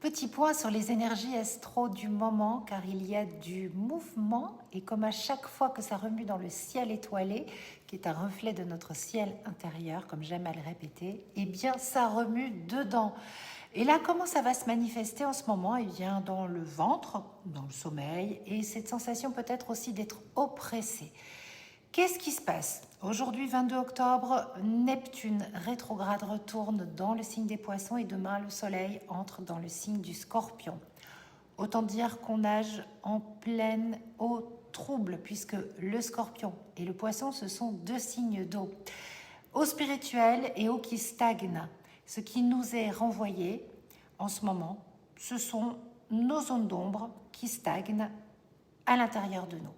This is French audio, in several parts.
Petit point sur les énergies astro du moment, car il y a du mouvement, et comme à chaque fois que ça remue dans le ciel étoilé, qui est un reflet de notre ciel intérieur, comme j'aime à le répéter, eh bien ça remue dedans. Et là, comment ça va se manifester en ce moment? Eh bien, dans le ventre, dans le sommeil, et cette sensation peut-être aussi d'être oppressé. Qu'est-ce qui se passe? Aujourd'hui, 22 octobre, Neptune rétrograde retourne dans le signe des Poissons et demain, le Soleil entre dans le signe du Scorpion. Autant dire qu'on nage en pleine eau trouble, puisque le Scorpion et le Poisson, ce sont deux signes d'eau. Eau spirituelle et eau qui stagne. Ce qui nous est renvoyé en ce moment, ce sont nos zones d'ombre qui stagnent à l'intérieur de nous.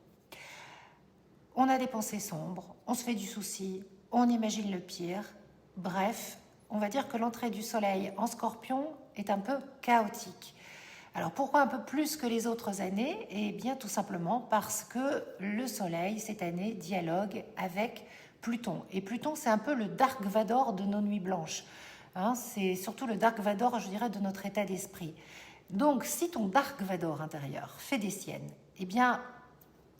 On a des pensées sombres, on se fait du souci, on imagine le pire. Bref, on va dire que l'entrée du soleil en Scorpion est un peu chaotique. Alors pourquoi un peu plus que les autres années? Eh bien tout simplement parce que le soleil cette année dialogue avec Pluton. Et Pluton, c'est un peu le Dark Vador de nos nuits blanches. C'est surtout le Dark Vador, je dirais, de notre état d'esprit. Donc si ton Dark Vador intérieur fait des siennes, eh bien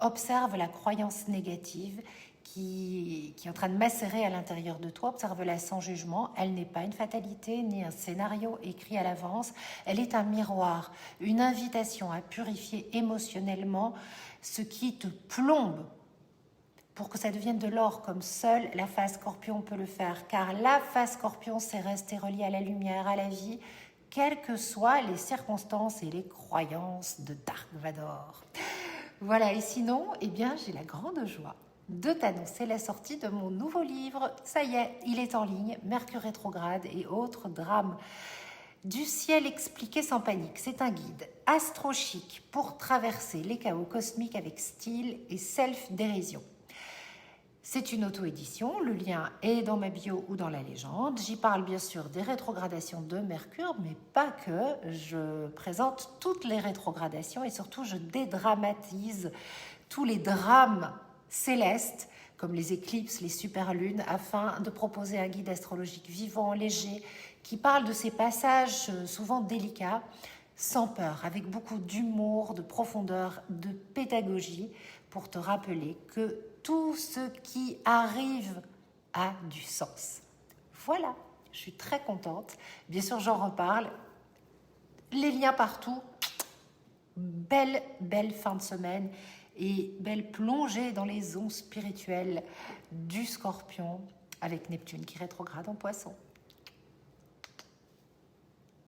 observe la croyance négative qui est en train de macérer à l'intérieur de toi. Observe-la sans jugement. Elle n'est pas une fatalité ni un scénario écrit à l'avance. Elle est un miroir, une invitation à purifier émotionnellement ce qui te plombe pour que ça devienne de l'or comme seule la phase Scorpion peut le faire. Car la phase Scorpion, c'est rester relié à la lumière, à la vie, quelles que soient les circonstances et les croyances de Dark Vador. Voilà, et sinon, eh bien, j'ai la grande joie de t'annoncer la sortie de mon nouveau livre. Ça y est, il est en ligne, Mercure rétrograde et autres drames du ciel expliqué sans panique. C'est un guide astro-chic pour traverser les chaos cosmiques avec style et self-dérision. C'est une auto-édition, le lien est dans ma bio ou dans la légende. J'y parle bien sûr des rétrogradations de Mercure, mais pas que. Je présente toutes les rétrogradations et surtout je dédramatise tous les drames célestes, comme les éclipses, les superlunes, afin de proposer un guide astrologique vivant, léger, qui parle de ces passages souvent délicats, sans peur, avec beaucoup d'humour, de profondeur, de pédagogie, pour te rappeler que tout ce qui arrive a du sens. Voilà, je suis très contente. Bien sûr, j'en reparle. Les liens partout. Belle fin de semaine et belle plongée dans les ondes spirituelles du Scorpion avec Neptune qui rétrograde en Poisson.